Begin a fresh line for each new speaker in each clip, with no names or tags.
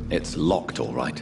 It's locked, all right.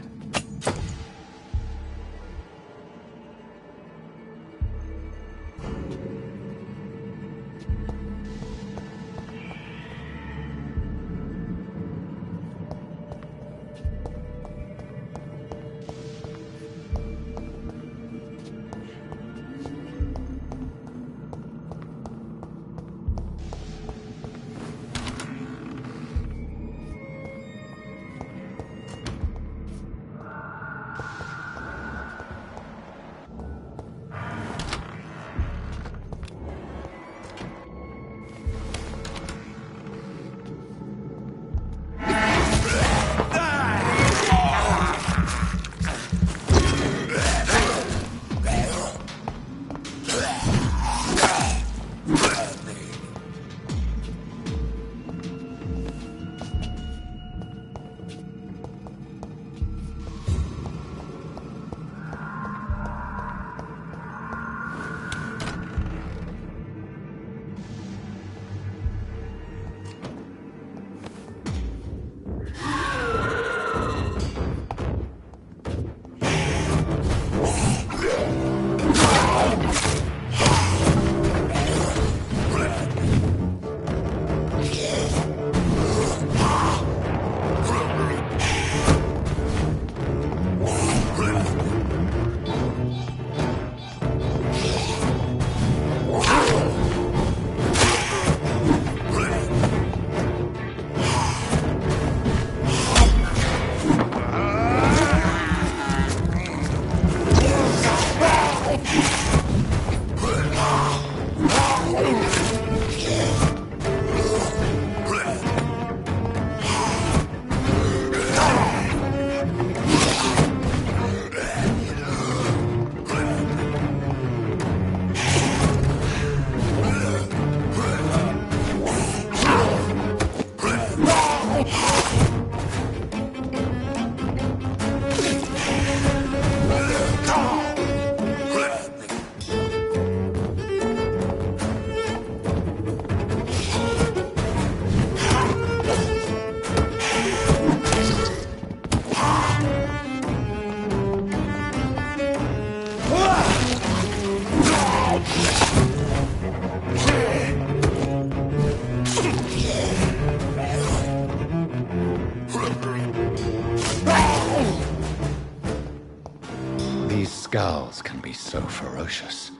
These scowls can be so ferocious.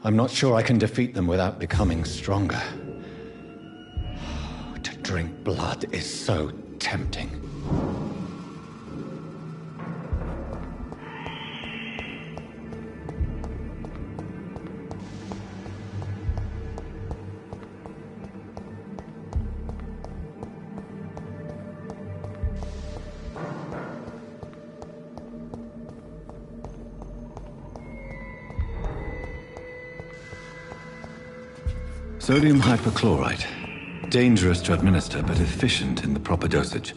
I'm not sure I can defeat them without becoming stronger. To drink blood is so tempting. Sodium hypochlorite. Dangerous to administer, but efficient in the proper dosage.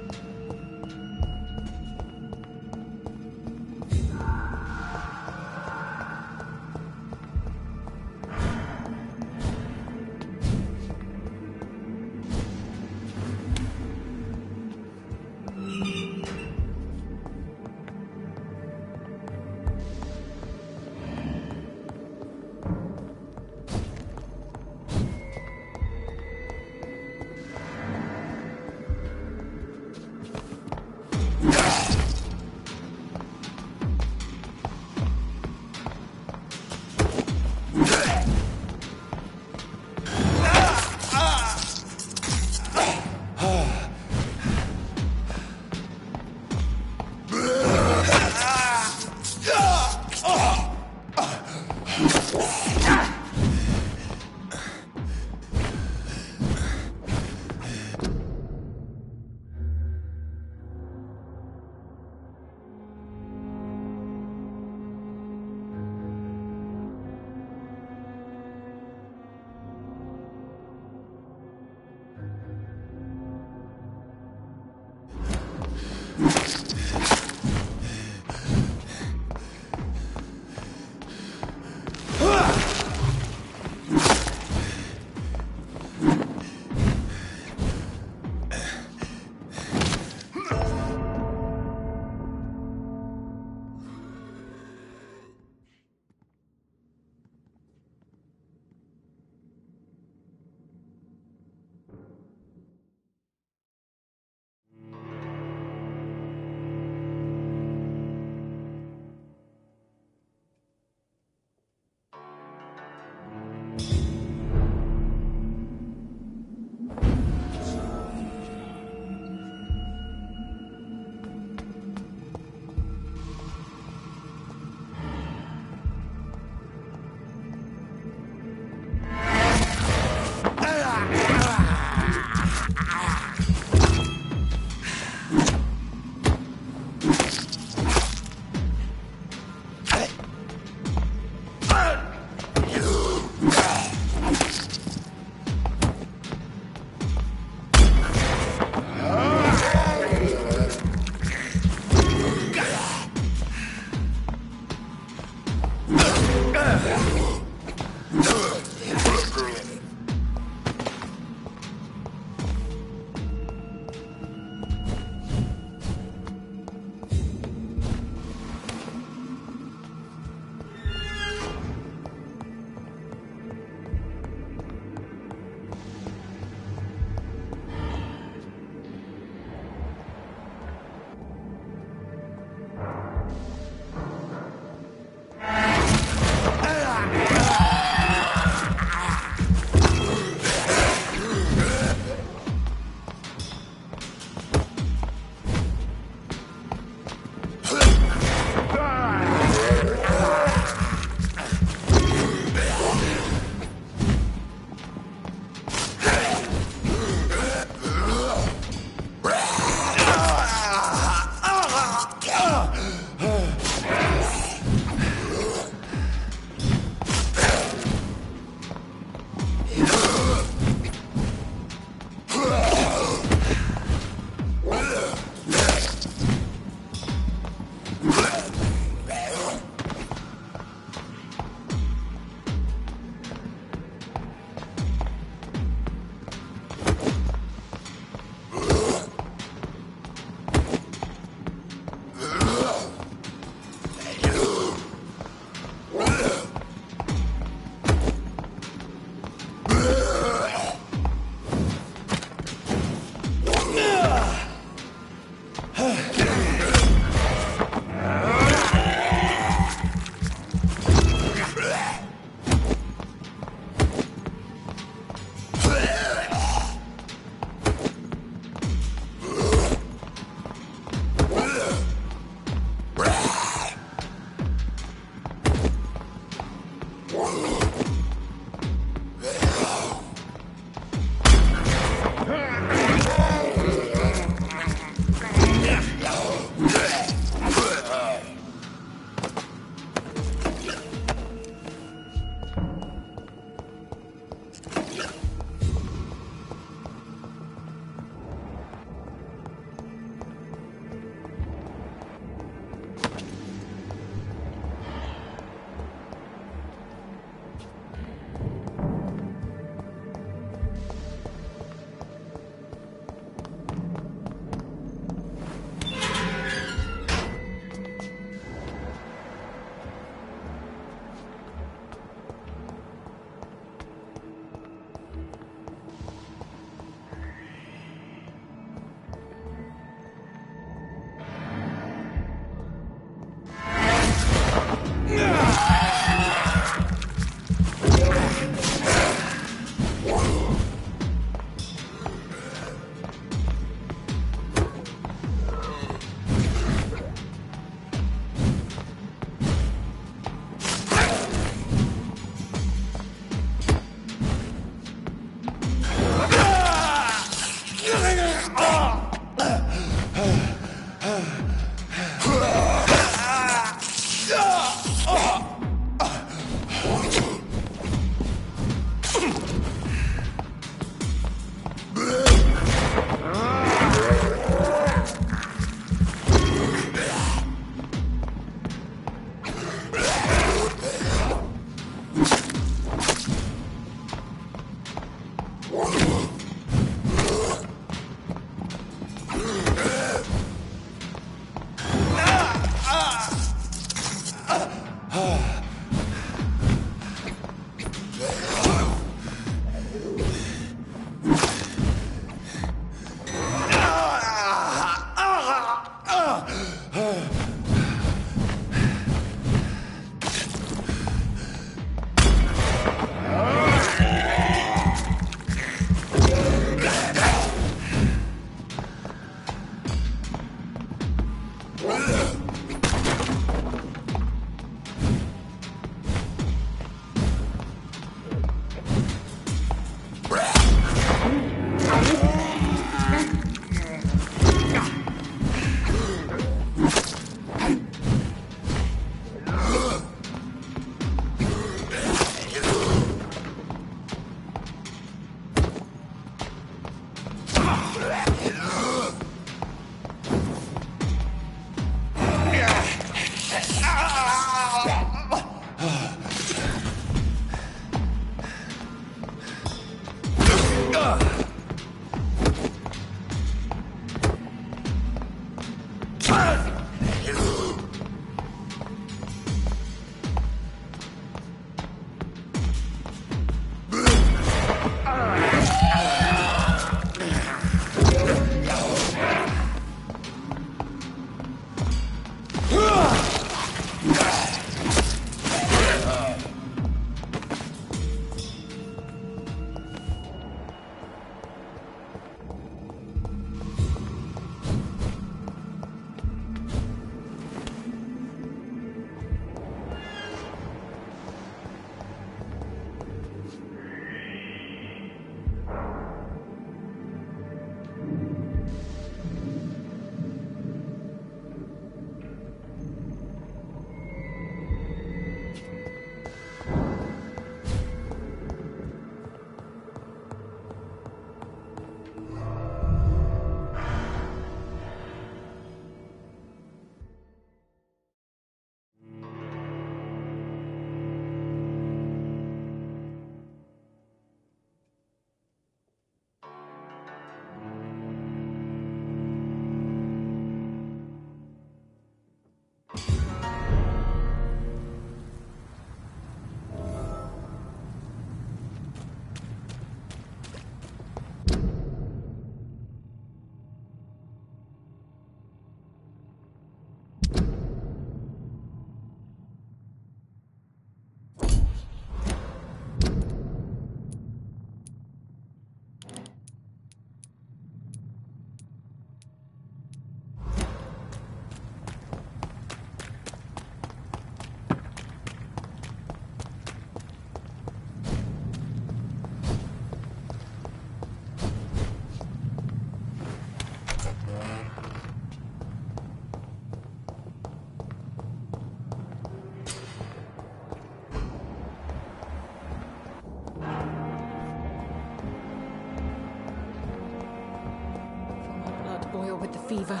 boil with the fever.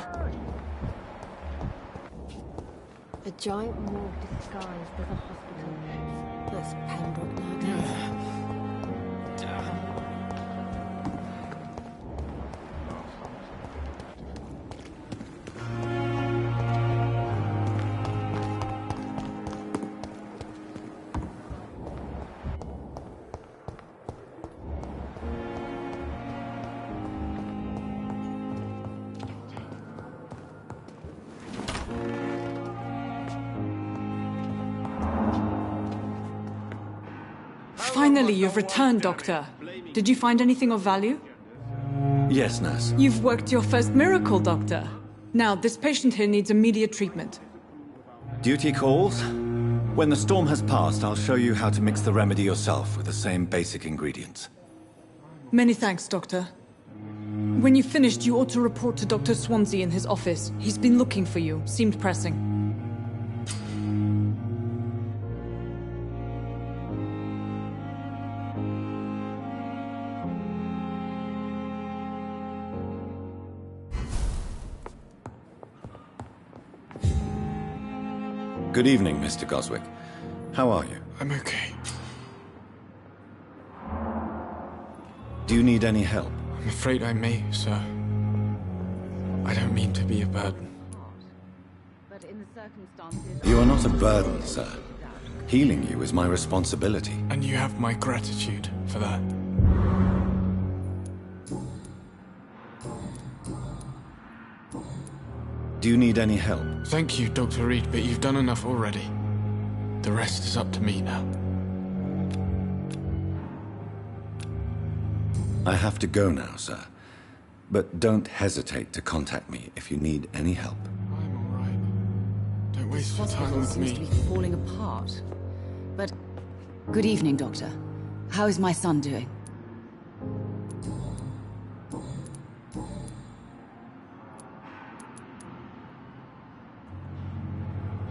A giant morgue disguised as a hospital. That's Pembroke nowadays.
Finally, you've returned, Doctor. Did you find anything of value?
Yes, nurse.
You've worked your first miracle, Doctor. Now, this patient here needs immediate treatment.
Duty calls. When the storm has passed, I'll show you how to mix the remedy yourself with the same basic ingredients.
Many thanks, Doctor. When you've finished, you ought to report to Dr. Swansea in his office. He's been looking for you. Seemed pressing.
Good evening, Mr. Goswick. How are you?
I'm okay.
Do you need any help?
I'm afraid I may, sir. I don't mean to be a burden.
But in the circumstances...
You are not a burden, sir. Healing you is my responsibility.
And you have my gratitude for that.
Do you need any help?
Thank you, Dr. Reed, but you've done enough already. The rest is up to me now.
I have to go now, sir. But don't hesitate to contact me if you need any help.
I'm all right. Don't waste your time
Hospital
with
seems to
me.
be falling apart. But... Good evening, Doctor. How is my son doing?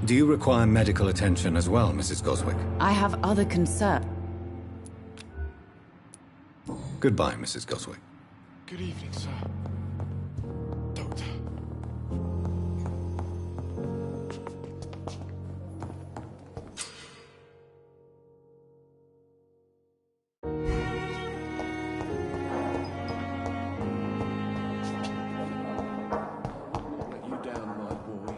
Do you require medical attention as well, Mrs. Goswick?
I have other concern.
Goodbye, Mrs. Goswick.
Good evening, sir. Doctor.
You down, my boy.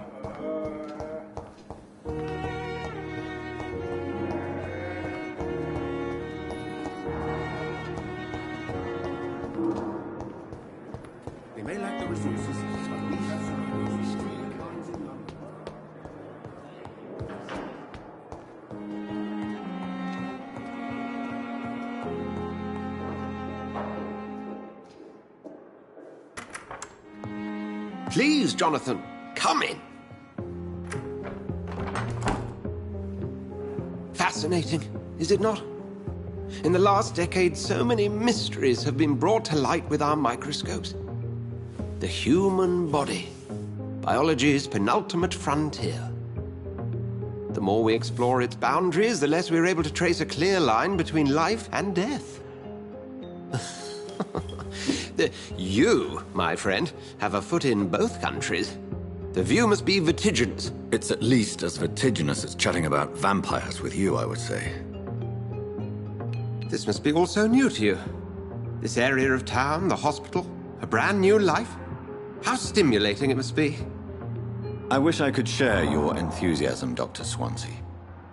They may lack the resources, but we have some of those three kinds in London. Please, Jonathan, come in. Fascinating, is it not? In the last decade, so many mysteries have been brought to light with our microscopes. The human body, biology's penultimate frontier. The more we explore its boundaries, the less we're able to trace a clear line between life and death. You, my friend, have a foot in both countries. The view must be vertiginous.
It's at least as vertiginous as chatting about vampires with you, I would say.
This must be all so new to you. This area of town, the hospital, a brand new life. How stimulating it must be.
I wish I could share your enthusiasm, Dr. Swansea,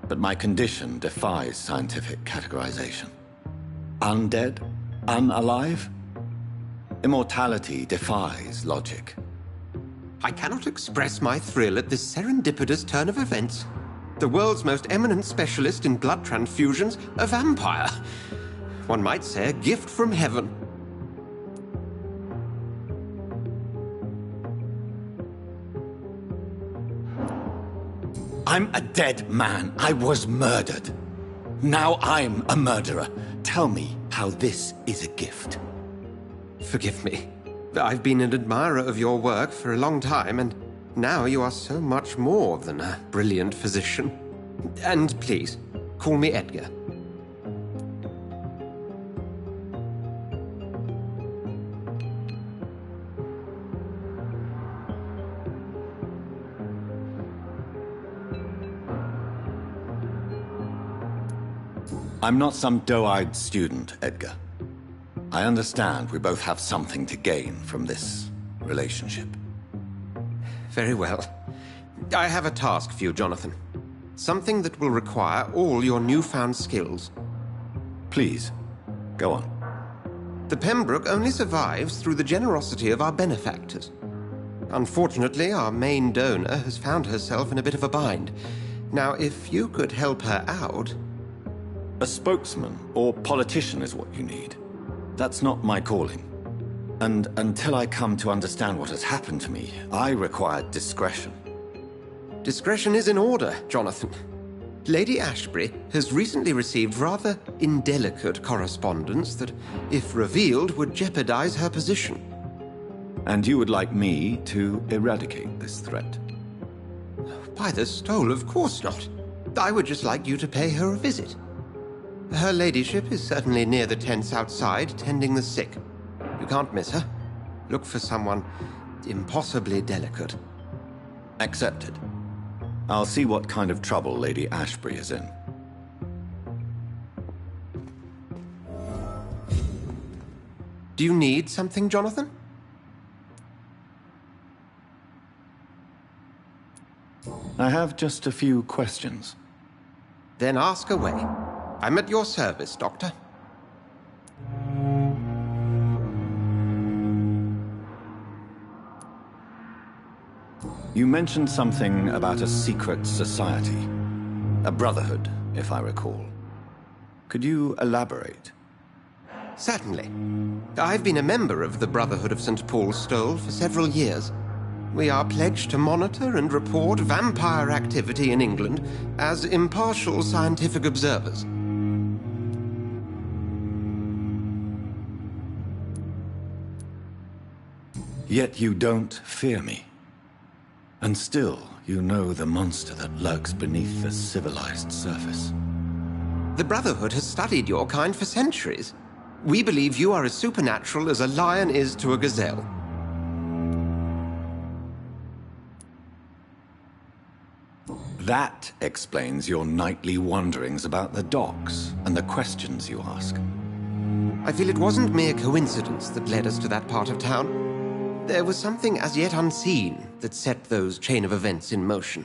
but my condition defies scientific categorization. Undead? Unalive? Immortality defies logic.
I cannot express my thrill at this serendipitous turn of events. The world's most eminent specialist in blood transfusions, a vampire. One might say a gift from heaven.
I'm a dead man. I was murdered. Now I'm a murderer. Tell me how this is a gift.
Forgive me. I've been an admirer of your work for a long time, and now you are so much more than a brilliant physician. And please, call me Edgar.
I'm not some doe-eyed student, Edgar. I understand we both have something to gain from this relationship.
Very well. I have a task for you, Jonathan. Something that will require all your newfound skills.
Please, go on.
The Pembroke only survives through the generosity of our benefactors. Unfortunately, our main donor has found herself in a bit of a bind. Now, if you could help her out...
A spokesman or politician is what you need. That's not my calling. And until I come to understand what has happened to me, I require discretion.
Discretion is in order, Jonathan. Lady Ashbury has recently received rather indelicate correspondence that, if revealed, would jeopardize her position.
And you would like me to eradicate this threat?
By the stole, of course not. I would just like you to pay her a visit. Her ladyship is certainly near the tents outside, tending the sick. You can't miss her. Look for someone impossibly delicate.
Accepted. I'll see what kind of trouble Lady Ashbury is in.
Do you need something, Jonathan?
I have just a few questions.
Then ask away. I'm at your service, Doctor.
You mentioned something about a secret society. A brotherhood, if I recall. Could you elaborate?
Certainly. I've been a member of the Brotherhood of St. Paul's Stole for several years. We are pledged to monitor and report vampire activity in England as impartial scientific observers.
Yet you don't fear me. And still, you know the monster that lurks beneath the civilized surface.
The Brotherhood has studied your kind for centuries. We believe you are as supernatural as a lion is to a gazelle.
That explains your nightly wanderings about the docks and the questions you ask.
I feel it wasn't mere coincidence that led us to that part of town. There was something as yet unseen that set those chain of events in motion.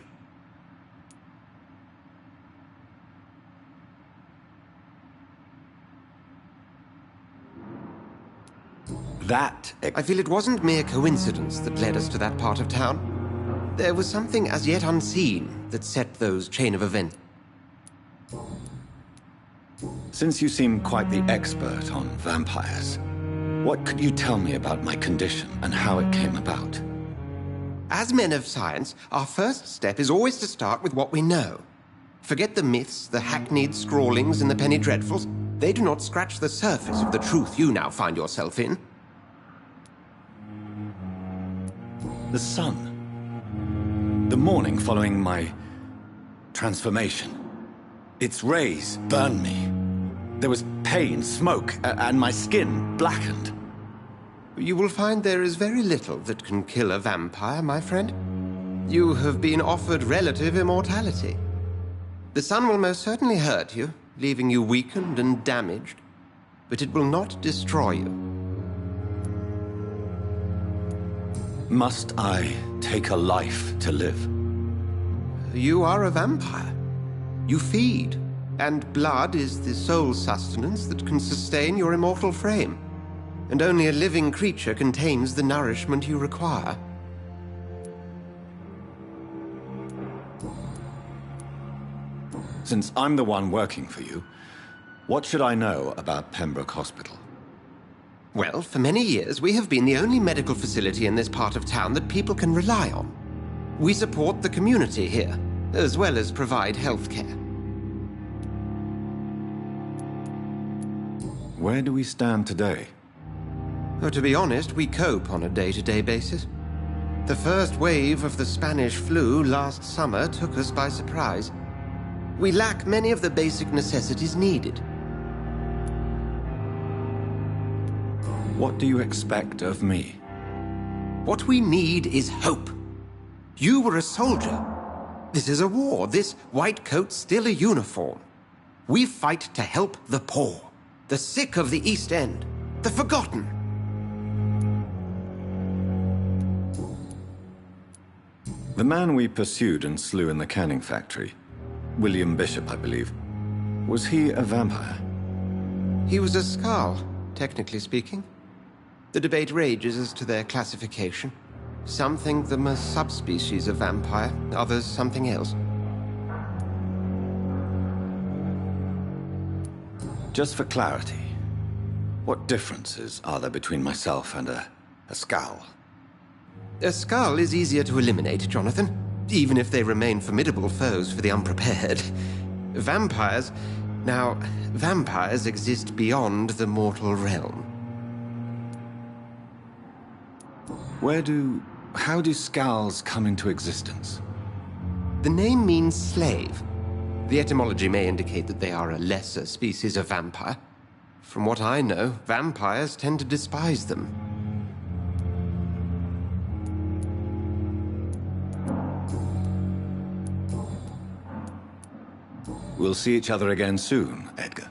I feel it wasn't mere coincidence that led us to that part of town. There was something as yet unseen that set those chain of events.
Since you seem quite the expert on vampires, what could you tell me about my condition and how it came about?
As men of science, our first step is always to start with what we know. Forget the myths, the hackneyed scrawlings, and the penny dreadfuls. They do not scratch the surface of the truth you now find yourself in.
The sun. The morning following my transformation. Its rays burned me. There was pain, smoke, and my skin blackened.
You will find there is very little that can kill a vampire, my friend. You have been offered relative immortality. The sun will most certainly hurt you, leaving you weakened and damaged, but it will not destroy you.
Must I take a life to live?
You are a vampire. You feed, and blood is the sole sustenance that can sustain your immortal frame. And only a living creature contains the nourishment you require.
Since I'm the one working for you, what should I know about Pembroke Hospital?
Well, for many years, we have been the only medical facility in this part of town that people can rely on. We support the community here, as well as provide health care.
Where do we stand today?
Oh, to be honest, we cope on a day-to-day basis. The first wave of the Spanish flu last summer took us by surprise. We lack many of the basic necessities needed.
What do you expect of me?
What we need is hope. You were a soldier. This is a war. This white coat's still a uniform. We fight to help the poor, the sick of the East End, the forgotten.
The man we pursued and slew in the canning factory, William Bishop, I believe, was he a vampire?
He was a Skrull, technically speaking. The debate rages as to their classification. Some think them a subspecies of vampire, others something else.
Just for clarity, what differences are there between myself and a Skrull?
A Skrull is easier to eliminate, Jonathan, even if they remain formidable foes for the unprepared. Vampires... Now, vampires exist beyond the mortal realm.
How do Skrulls come into existence?
The name means slave. The etymology may indicate that they are a lesser species of vampire. From what I know, vampires tend to despise them.
We'll see each other again soon, Edgar.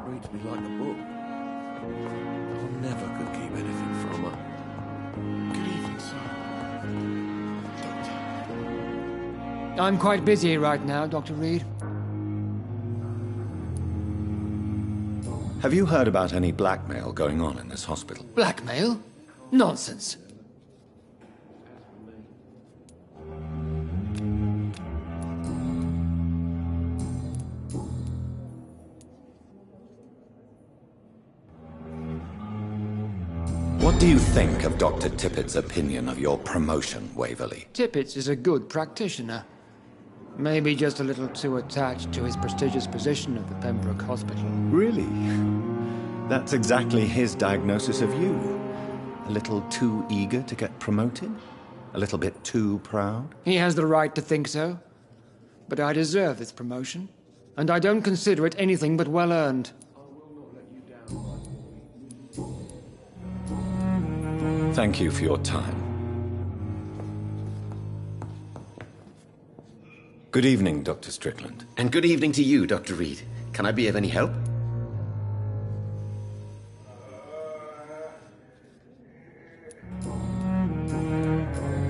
Reads me like a book. I never could keep anything from her.
Good evening, sir. Doctor.
I'm quite busy right now, Dr. Reed.
Have you heard about any blackmail going on in this hospital?
Blackmail? Nonsense.
What do you think of Dr. Tippett's opinion of your promotion, Waverley?
Tippett is a good practitioner. Maybe just a little too attached to his prestigious position at the Pembroke Hospital.
Really? That's exactly his diagnosis of you. A little too eager to get promoted? A little bit too proud?
He has the right to think so. But I deserve this promotion, and I don't consider it anything but well-earned.
Thank you for your time. Good evening, Dr. Strickland.
And good evening to you, Dr. Reed. Can I be of any help?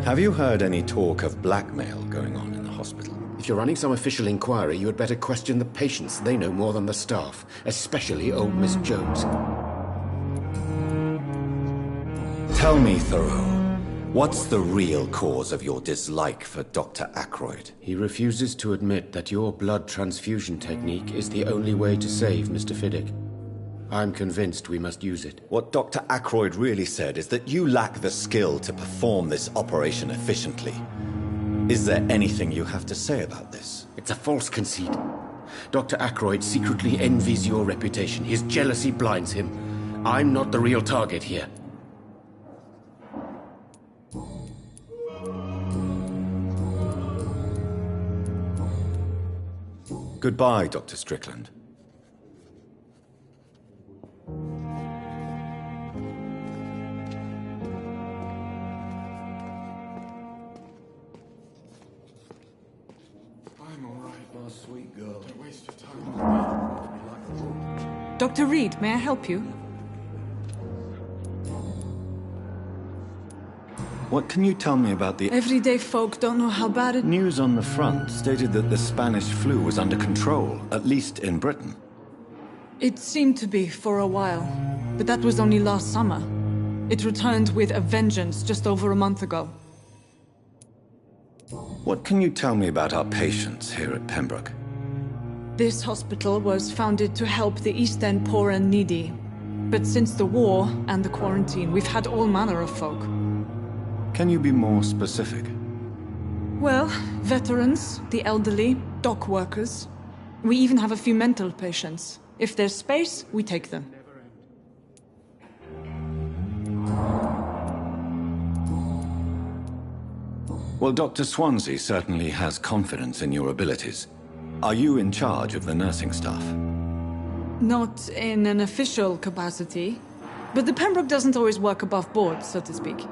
Have you heard any talk of blackmail going on in the hospital?
If you're running some official inquiry, you had better question the patients. They know more than the staff, especially old Miss Jones.
Tell me, Thoreau, what's the real cause of your dislike for Dr. Ackroyd?
He refuses to admit that your blood transfusion technique is the only way to save Mr. Fiddick. I'm convinced we must use it.
What Dr. Ackroyd really said is that you lack the skill to perform this operation efficiently. Is there anything you have to say about this?
It's a false conceit. Dr. Ackroyd secretly envies your reputation. His jealousy blinds him. I'm not the real target here.
Goodbye, Dr. Strickland.
I'm all right.
My sweet girl.
Don't waste your time.
Dr. Reed, may I help you?
What can you tell me about the...
Everyday folk don't know how bad it...
News on the front stated that the Spanish flu was under control, at least in Britain.
It seemed to be for a while, but that was only last summer. It returned with a vengeance just over a month ago.
What can you tell me about our patients here at Pembroke?
This hospital was founded to help the East End poor and needy. But since the war and the quarantine, we've had all manner of folk.
Can you be more specific?
Well, veterans, the elderly, dock workers. We even have a few mental patients. If there's space, we take them.
Well, Dr. Swansea certainly has confidence in your abilities. Are you in charge of the nursing staff?
Not in an official capacity, but the Pembroke doesn't always work above board, so to speak.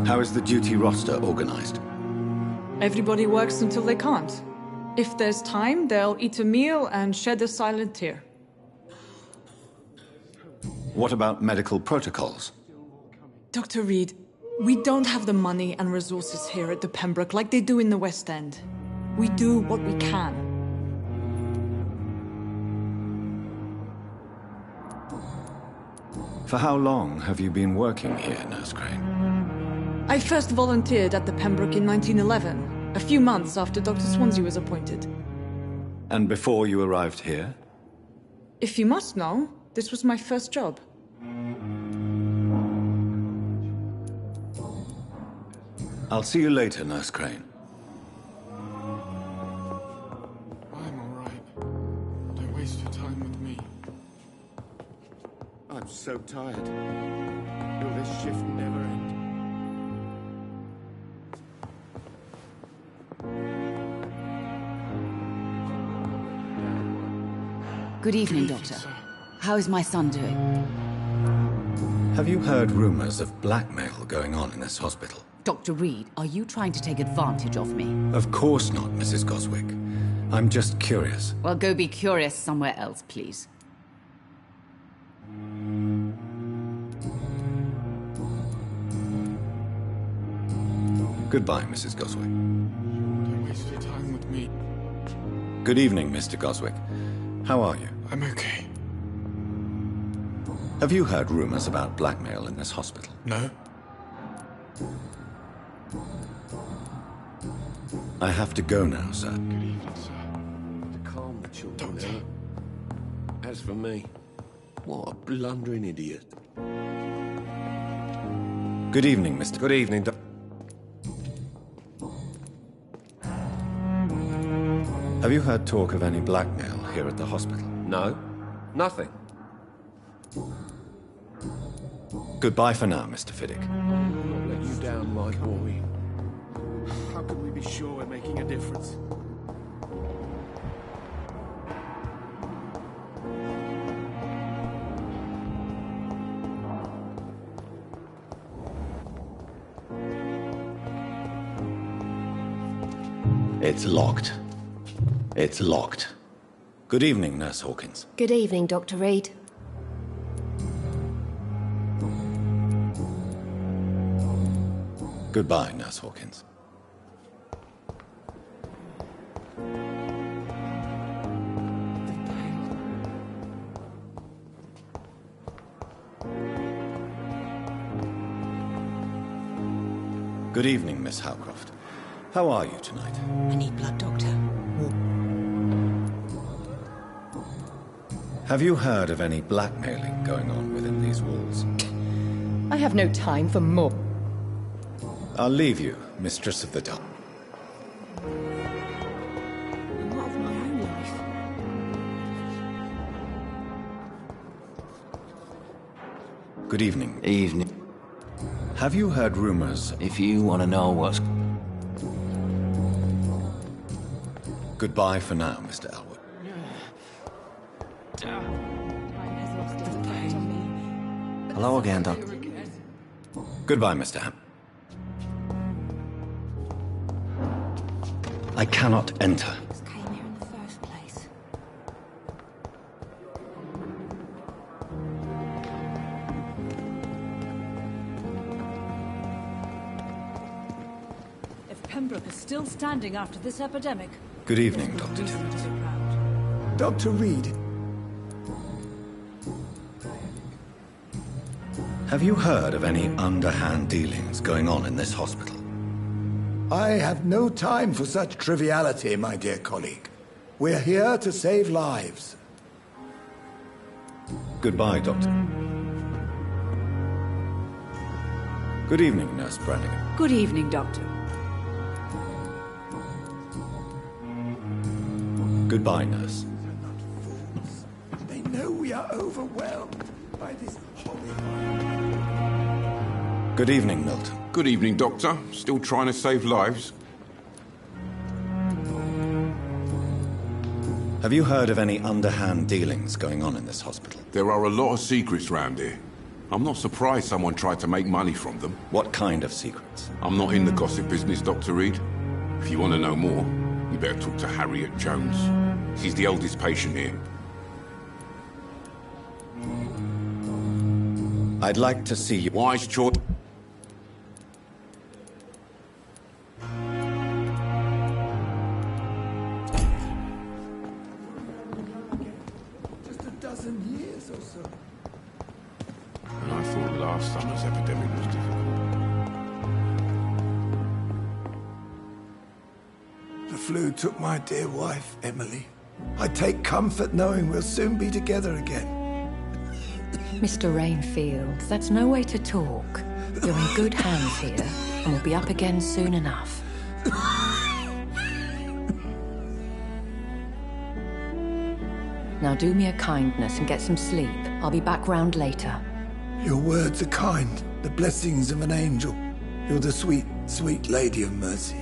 How is the duty roster organized?
Everybody works until they can't. If there's time, they'll eat a meal and shed a silent tear.
What about medical protocols?
Dr. Reed, we don't have the money and resources here at the Pembroke like they do in the West End. We do what we can.
For how long have you been working here, Nurse Crane?
I first volunteered at the Pembroke in 1911, a few months after Dr. Swansea was appointed.
And before you arrived here?
If you must know, this was my first job.
I'll see you later, Nurse Crane.
I'm all right. Don't waste your time with me.
I'm so tired. Will this shift never end?
Good evening, Doctor. How is my son doing?
Have you heard rumors of blackmail going on in this hospital?
Dr. Reed, are you trying to take advantage of me?
Of course not, Mrs. Goswick. I'm just curious.
Well, go be curious somewhere else, please.
Goodbye, Mrs. Goswick.
Don't waste your time with me.
Good evening, Mr. Goswick. How are you?
I'm okay.
Have you heard rumors about blackmail in this hospital?
No?
I have to go now, sir.
Good evening, sir.
To calm the children.
Doctor.
As for me, what a blundering idiot.
Good evening, Mr.
Good evening,
Have you heard talk of any blackmail here at the hospital?
No, nothing.
Goodbye for now, Mr. Fiddick.
Not let you down, my boy.
How can we be sure we're making a difference?
It's locked. It's locked. Good evening, Nurse Hawkins.
Good evening, Dr. Reed.
Goodbye, Nurse Hawkins. Good evening, Miss Howcroft. How are you tonight?
I need blood, Doctor.
Have you heard of any blackmailing going on within these walls?
I have no time for more.
I'll leave you, Mistress of the Dark.
And what of my own life?
Good evening.
Evening.
Have you heard rumors?
If you want to know what's...
Goodbye for now, Mr. Elwood.
Hello again, Doc.
Goodbye, Mr. Ham. I cannot enter.
Just came here in the first place.
If Pembroke is still standing after this epidemic...
Good evening, Dr.
reason
Timmons.
to be proud.
Dr. Reed.
Have you heard of any underhand dealings going on in this hospital?
I have no time for such triviality, my dear colleague. We're here to save lives.
Goodbye, Doctor. Good evening, Nurse Brannigan.
Good evening, Doctor.
Goodbye, Nurse.
They know we are overwhelmed by this horrible...
Good evening, Milton.
Good evening, Doctor. Still trying to save lives?
Have you heard of any underhand dealings going on in this hospital?
There are a lot of secrets round here. I'm not surprised someone tried to make money from them.
What kind of secrets?
I'm not in the gossip business, Dr. Reed. If you want to know more, you better talk to Harriet Jones. She's the oldest patient here.
I'd like to see you.
Wise choice.
Just a dozen years or so.
And I thought last summer's epidemic was difficult.
The flu took my dear wife, Emily. I take comfort knowing we'll soon be together again.
Mr. Rainfield, that's no way to talk. You're in good hands here, and we'll be up again soon enough. Now do me a kindness and get some sleep. I'll be back round later.
Your words are kind, the blessings of an angel. You're the sweet, sweet Lady of Mercy.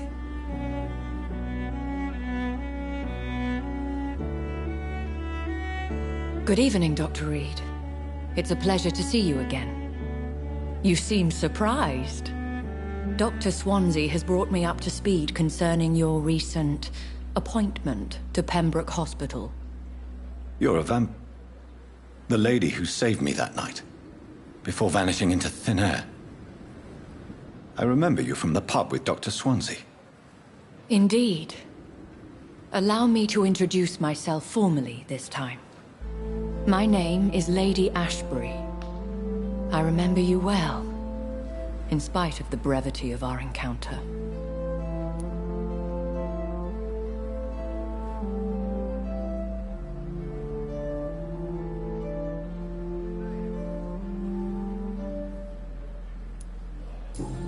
Good evening, Dr. Reed. It's a pleasure to see you again. You seem surprised. Dr. Swansea has brought me up to speed concerning your recent appointment to Pembroke Hospital.
You're a the lady who saved me that night, before vanishing into thin air. I remember you from the pub with Dr. Swansea.
Indeed. Allow me to introduce myself formally this time. My name is Lady Ashbury. I remember you well, in spite of the brevity of our encounter.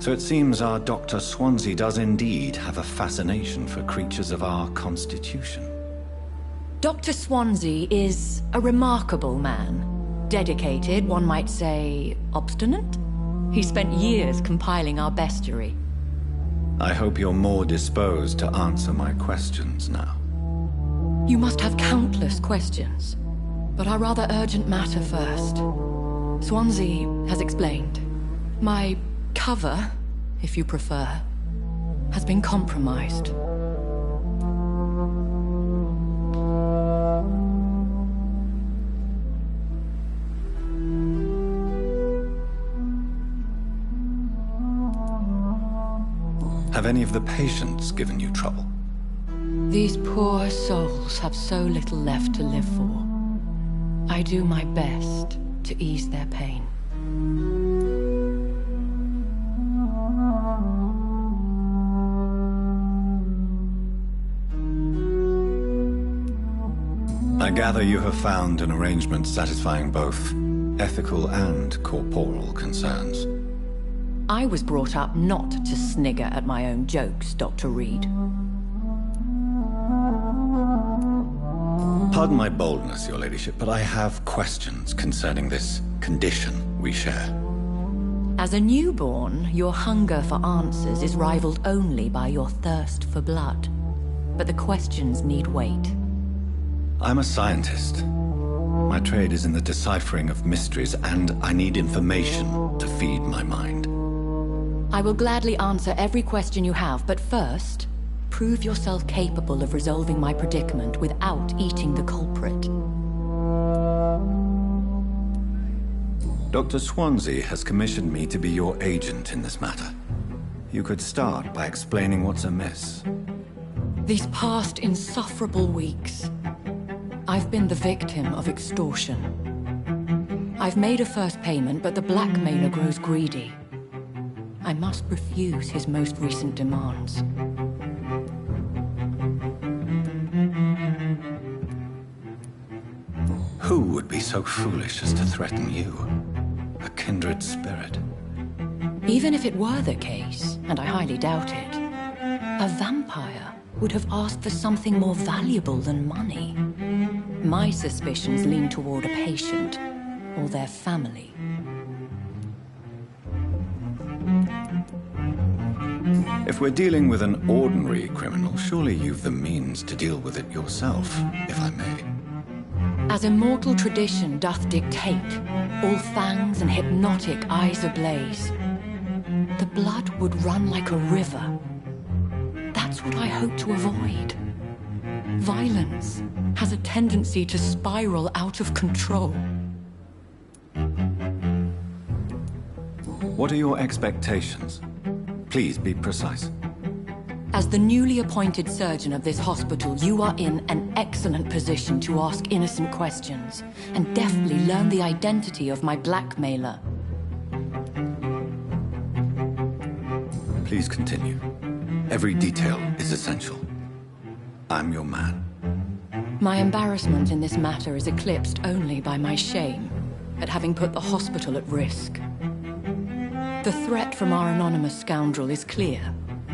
So it seems our Dr. Swansea does indeed have a fascination for creatures of our constitution.
Dr. Swansea is a remarkable man. Dedicated, one might say, obstinate? He spent years compiling our bestiary.
I hope you're more disposed to answer my questions now.
You must have countless questions, but our rather urgent matter first. Swansea has explained. My cover, if you prefer, has been compromised.
Have any of the patients given you trouble?
These poor souls have so little left to live for. I do my best to ease their pain.
I gather you have found an arrangement satisfying both ethical and corporal concerns.
I was brought up not to snigger at my own jokes, Dr. Reed.
Pardon my boldness, Your Ladyship, but I have questions concerning this condition we share.
As a newborn, your hunger for answers is rivaled only by your thirst for blood. But the questions need wait.
I'm a scientist. My trade is in the deciphering of mysteries, and I need information to feed my mind.
I will gladly answer every question you have, but first, prove yourself capable of resolving my predicament without eating the culprit.
Dr. Swansea has commissioned me to be your agent in this matter. You could start by explaining what's amiss.
These past insufferable weeks, I've been the victim of extortion. I've made a first payment, but the blackmailer grows greedy. I must refuse his most recent demands.
Who would be so foolish as to threaten you? A kindred spirit.
Even if it were the case, and I highly doubt it, a vampire would have asked for something more valuable than money. My suspicions lean toward a patient, or their family.
If we're dealing with an ordinary criminal, surely you've the means to deal with it yourself, if I may.
As immortal tradition doth dictate, all fangs and hypnotic eyes ablaze, the blood would run like a river. That's what I hope to avoid. Violence has a tendency to spiral out of control.
What are your expectations? Please be precise.
As the newly appointed surgeon of this hospital, you are in an excellent position to ask innocent questions and deftly learn the identity of my blackmailer.
Please continue. Every detail is essential. I'm your man.
My embarrassment in this matter is eclipsed only by my shame at having put the hospital at risk. The threat from our anonymous scoundrel is clear.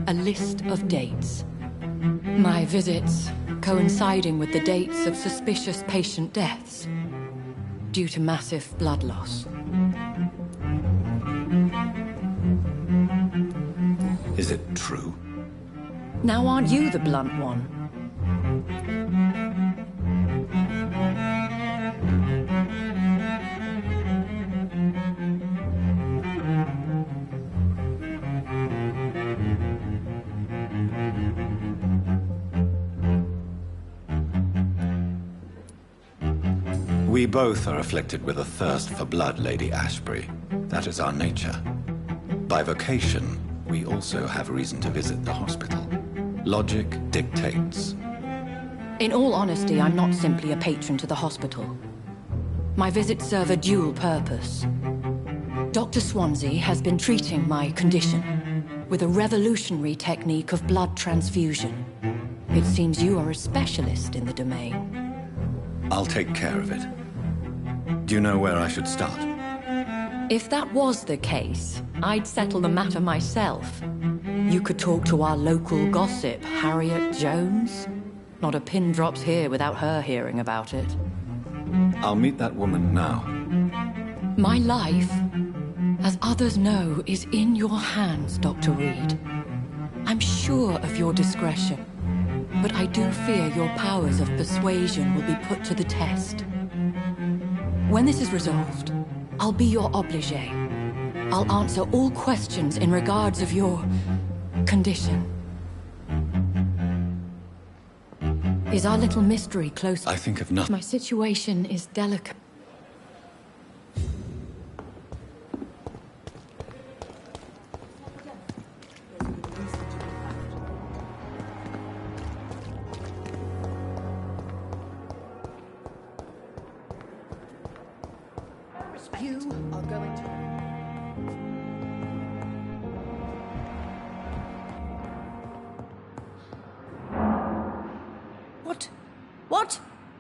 A list of dates. My visits coinciding with the dates of suspicious patient deaths due to massive blood loss.
Is it true?
Now aren't you the blunt one?
We both are afflicted with a thirst for blood, Lady Ashbury. That is our nature. By vocation, we also have reason to visit the hospital. Logic dictates.
In all honesty, I'm not simply a patron to the hospital. My visits serve a dual purpose. Dr. Swansea has been treating my condition with a revolutionary technique of blood transfusion. It seems you are a specialist in the domain.
I'll take care of it. Do you know where I should start?
If that was the case, I'd settle the matter myself. You could talk to our local gossip, Harriet Jones. Not a pin drops here without her hearing about it.
I'll meet that woman now.
My life, as others know, is in your hands, Dr. Reed. I'm sure of your discretion, but I do fear your powers of persuasion will be put to the test. When this is resolved, I'll be your obligé. I'll answer all questions in regards of your condition. Is our little mystery close?
I think of nothing.
My situation is delicate.
You are going to...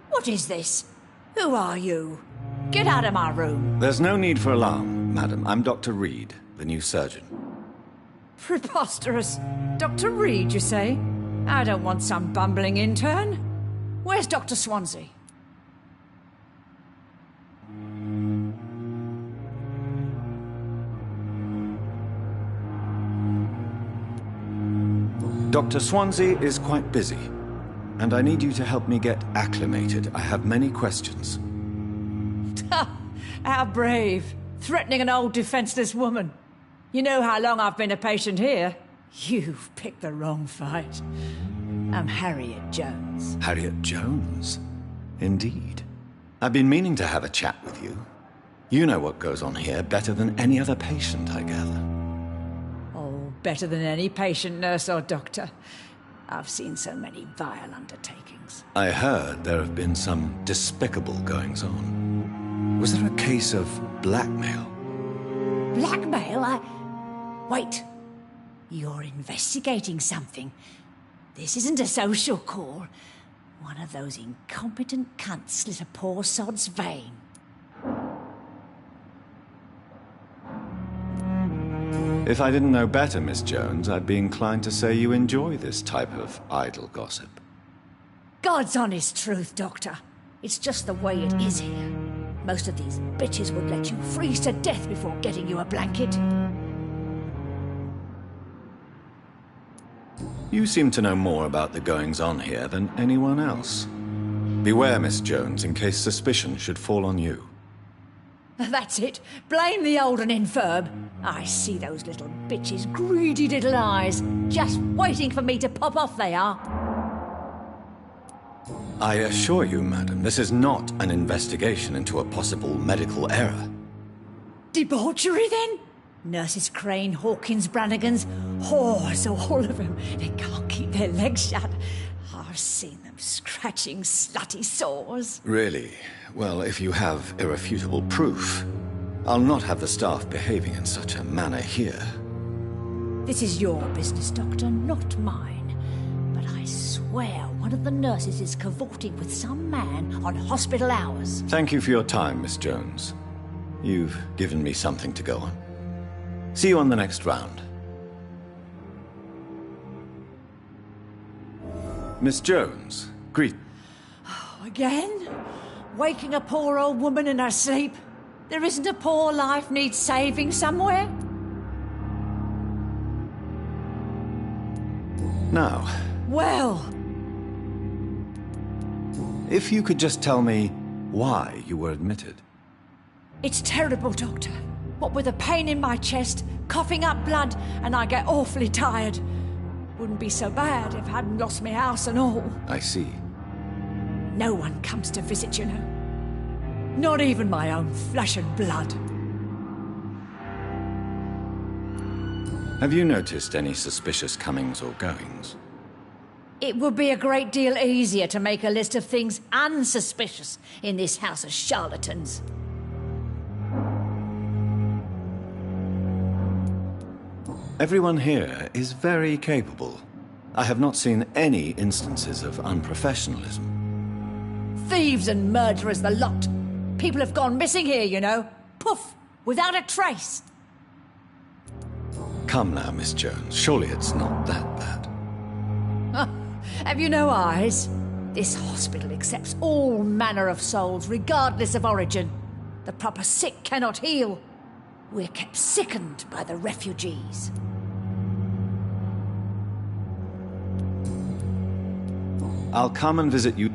What is this? Who are you? Get out of my room.
There's no need for alarm, madam. I'm Dr. Reed, the new surgeon.
Preposterous. Dr. Reed, you say? I don't want some bumbling intern. Where's Dr. Swansea?
Dr. Swansea is quite busy, and I need you to help me get acclimated. I have many questions.
How brave. Threatening an old defenseless woman. You know how long I've been a patient here? You've picked the wrong fight. I'm Harriet Jones.
Harriet Jones? Indeed. I've been meaning to have a chat with you. You know what goes on here better than any other patient, I gather.
Oh, better than any patient, nurse or doctor. I've seen so many vile undertakings.
I heard there have been some despicable goings-on. Was there a case of blackmail?
Blackmail? Wait. You're investigating something. This isn't a social call. One of those incompetent cunts slit a poor sod's vein.
If I didn't know better, Miss Jones, I'd be inclined to say you enjoy this type of idle gossip.
God's honest truth, Doctor. It's just the way it is here. Most of these bitches would let you freeze to death before getting you a blanket.
You seem to know more about the goings-on here than anyone else. Beware, Miss Jones, in case suspicion should fall on you.
That's it. Blame the old and infirm. I see those little bitches' greedy little eyes. Just waiting for me to pop off they are.
I assure you, madam, this is not an investigation into a possible medical error.
Debauchery, then? Nurses Crane, Hawkins, Brannigans, whores, all of them. They can't keep their legs shut. I've seen them scratching slutty sores.
Really? Well, if you have irrefutable proof, I'll not have the staff behaving in such a manner here.
This is your business, Doctor, not mine. But I swear one of the nurses is cavorting with some man on hospital hours.
Thank you for your time, Miss Jones. You've given me something to go on. See you on the next round. Miss Jones, greet.
Oh, again? Waking a poor old woman in her sleep? There isn't a poor life needs saving somewhere?
Now.
Well.
If you could just tell me why you were admitted.
It's terrible, Doctor. What with a pain in my chest, coughing up blood, and I get awfully tired. Wouldn't be so bad if I hadn't lost my house and all.
I see.
No one comes to visit, you know. Not even my own flesh and blood.
Have you noticed any suspicious comings or goings?
It would be a great deal easier to make a list of things unsuspicious in this house of charlatans.
Everyone here is very capable. I have not seen any instances of unprofessionalism.
Thieves and murderers, the lot. People have gone missing here, you know. Poof, without a trace.
Come now, Miss Jones. Surely it's not that bad.
Have you no eyes? This hospital accepts all manner of souls, regardless of origin. The proper sick cannot heal. We're kept sickened by the refugees.
I'll come and visit you.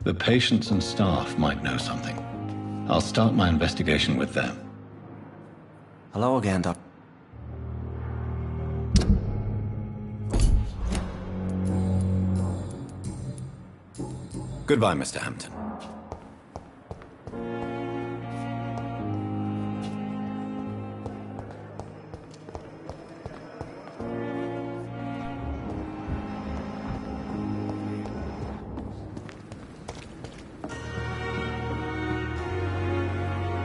The patients and staff might know something. I'll start my investigation with them.
Hello again, Doc.
Goodbye, Mr. Hampton.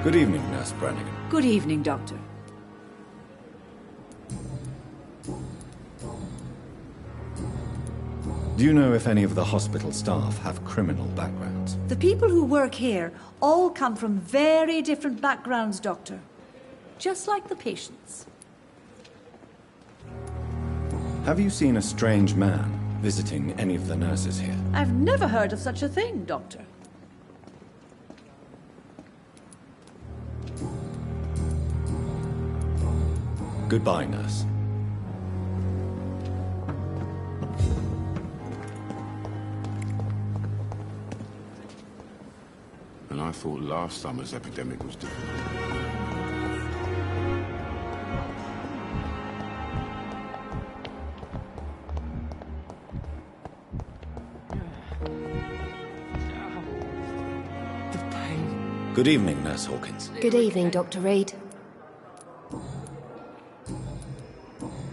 Good evening, Nurse Brannigan.
Good evening, Doctor.
Do you know if any of the hospital staff have criminal backgrounds?
The people who work here all come from very different backgrounds, Doctor. Just like the patients.
Have you seen a strange man visiting any of the nurses here?
I've never heard of such a thing, Doctor.
Goodbye, nurse.
And I thought last summer's epidemic was different.
Good evening, Nurse Hawkins.
Good evening, Dr. Reed.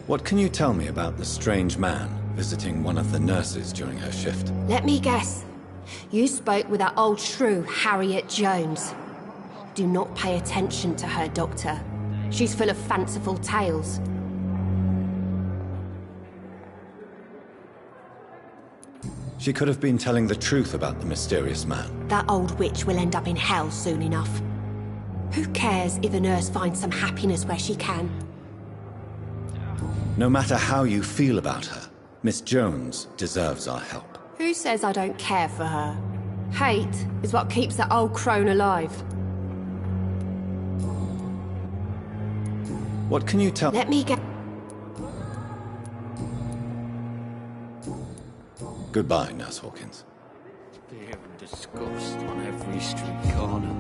What can you tell me about the strange man visiting one of the nurses during her shift?
Let me guess. You spoke with that old shrew, Harriet Jones. Do not pay attention to her, Doctor. She's full of fanciful tales.
She could have been telling the truth about the mysterious man.
That old witch will end up in hell soon enough. Who cares if a nurse finds some happiness where she can?
No matter how you feel about her, Miss Jones deserves our help.
Who says I don't care for her? Hate is what keeps that old crone alive.
What can you tell—
Let me get—
Goodbye, Nurse Hawkins.
Fear and disgust on every street corner.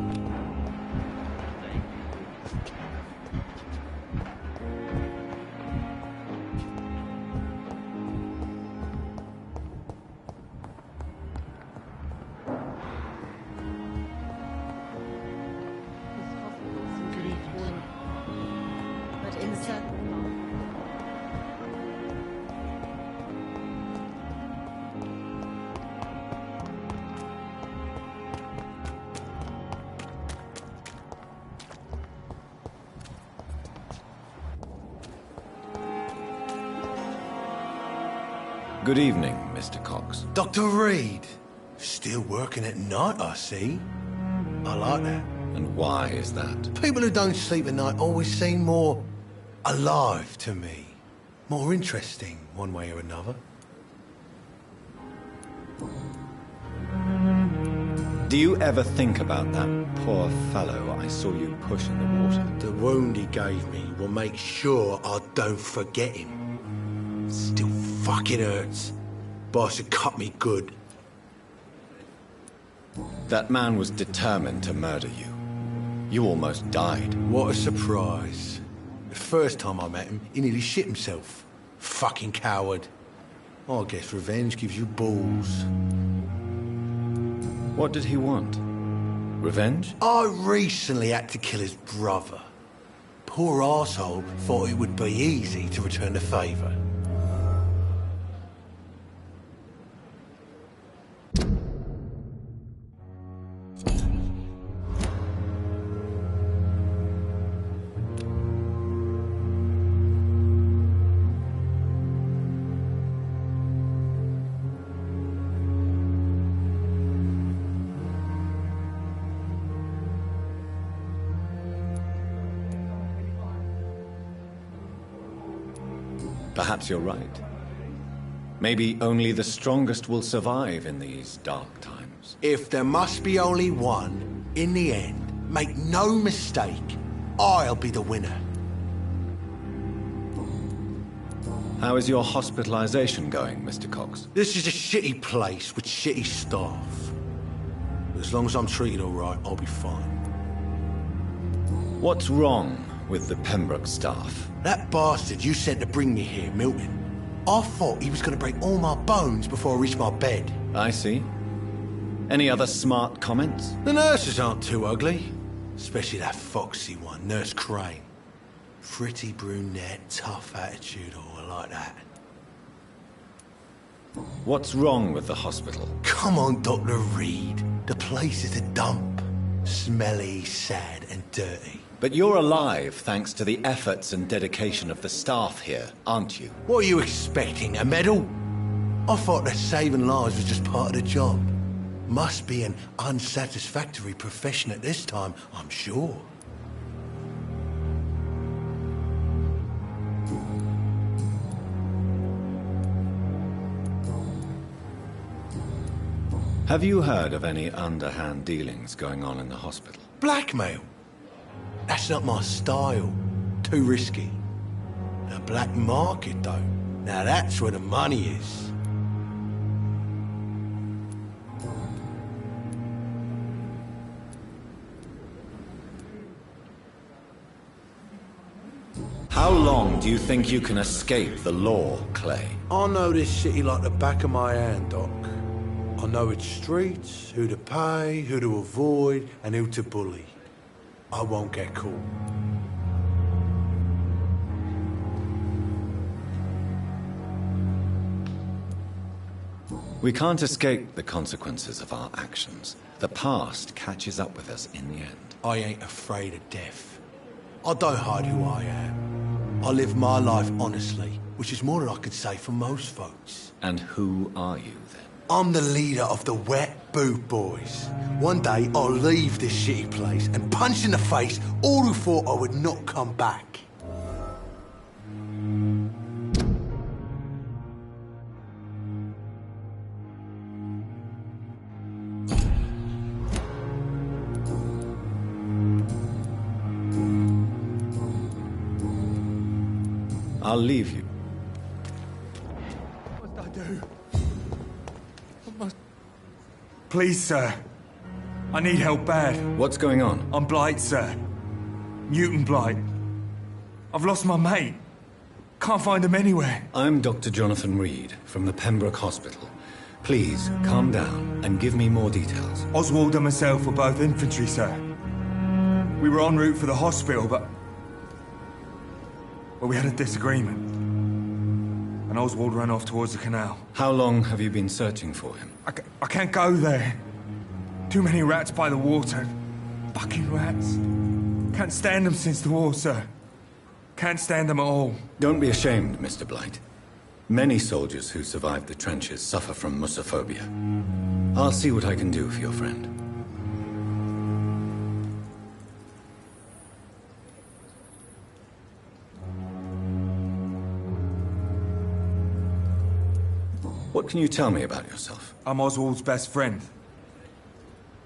Good evening, Mr. Cox.
Dr. Reed. Still working at night, I see. I like that.
And why is that?
People who don't sleep at night always seem more alive to me. More interesting, one way or another.
Do you ever think about that poor fellow I saw you push in the water?
The wound he gave me will make sure I don't forget him. Still fucking hurts. Boss had cut me good.
That man was determined to murder you. You almost died.
What a surprise. The first time I met him, he nearly shit himself. Fucking coward. I guess revenge gives you balls.
What did he want? Revenge?
I recently had to kill his brother. Poor arsehole thought it would be easy to return the favour.
Perhaps you're right. Maybe only the strongest will survive in these dark times.
If there must be only one, in the end, make no mistake, I'll be the winner.
How is your hospitalization going, Mr. Cox?
This is a shitty place with shitty staff. As long as I'm treated all right, I'll be fine.
What's wrong with the Pembroke staff?
That bastard you sent to bring me here, Milton. I thought he was going to break all my bones before I reached my bed.
I see. Any other smart comments?
The nurses aren't too ugly. Especially that foxy one, Nurse Crane. Pretty brunette, tough attitude, all like that.
What's wrong with the hospital?
Come on, Dr. Reed. The place is a dump. Smelly, sad, and dirty.
But you're alive thanks to the efforts and dedication of the staff here, aren't you?
What are you expecting, a medal? I thought that saving lives was just part of the job. Must be an unsatisfactory profession at this time, I'm sure.
Have you heard of any underhand dealings going on in the hospital?
Blackmail? That's not my style. Too risky. The black market, though. Now that's where the money is.
How long do you think you can escape the law, Clay?
I know this city like the back of my hand, Doc. I know its streets, who to pay, who to avoid, and who to bully. I won't get caught.
We can't escape the consequences of our actions. The past catches up with us in the end.
I ain't afraid of death. I don't hide who I am. I live my life honestly, which is more than I could say for most folks.
And who are you, then?
I'm the leader of the Wet Boot Boys. One day, I'll leave this shitty place and punch in the face all who thought I would not come back.
I'll leave you.
What must I do? Please, sir. I need help bad.
What's going on?
I'm Blight, sir. Newton Blight. I've lost my mate. Can't find him anywhere.
I'm Dr. Jonathan Reed from the Pembroke Hospital. Please, calm down and give me more details.
Oswald and myself were both infantry, sir. We were en route for the hospital, but we had a disagreement. And Oswald ran off towards the canal.
How long have you been searching for him?
I can't go there. Too many rats by the water. Fucking rats. Can't stand them since the war, sir. Can't stand them at all.
Don't be ashamed, Mr. Blight. Many soldiers who survived the trenches suffer from musophobia. I'll see what I can do for your friend. What can you tell me about yourself?
I'm Oswald's best friend.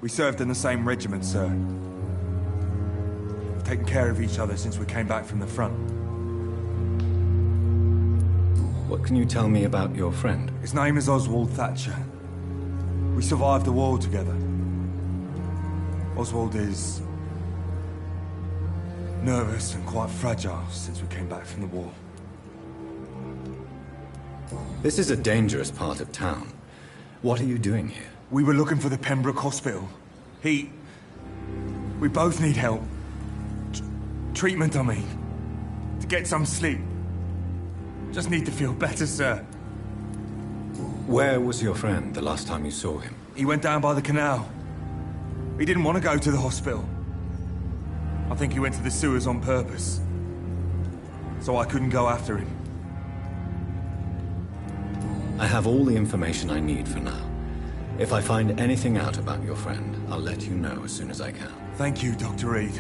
We served in the same regiment, sir. We've taken care of each other since we came back from the front.
What can you tell me about your friend?
His name is Oswald Thatcher. We survived the war together. Oswald is nervous and quite fragile since we came back from the war.
This is a dangerous part of town. What are you doing here?
We were looking for the Pembroke Hospital. We both need help. Treatment, I mean. To get some sleep. Just need to feel better, sir.
Where was your friend the last time you saw him?
He went down by the canal. He didn't want to go to the hospital. I think he went to the sewers on purpose. So I couldn't go after him.
I have all the information I need for now. If I find anything out about your friend, I'll let you know as soon as I can.
Thank you, Dr. Reed.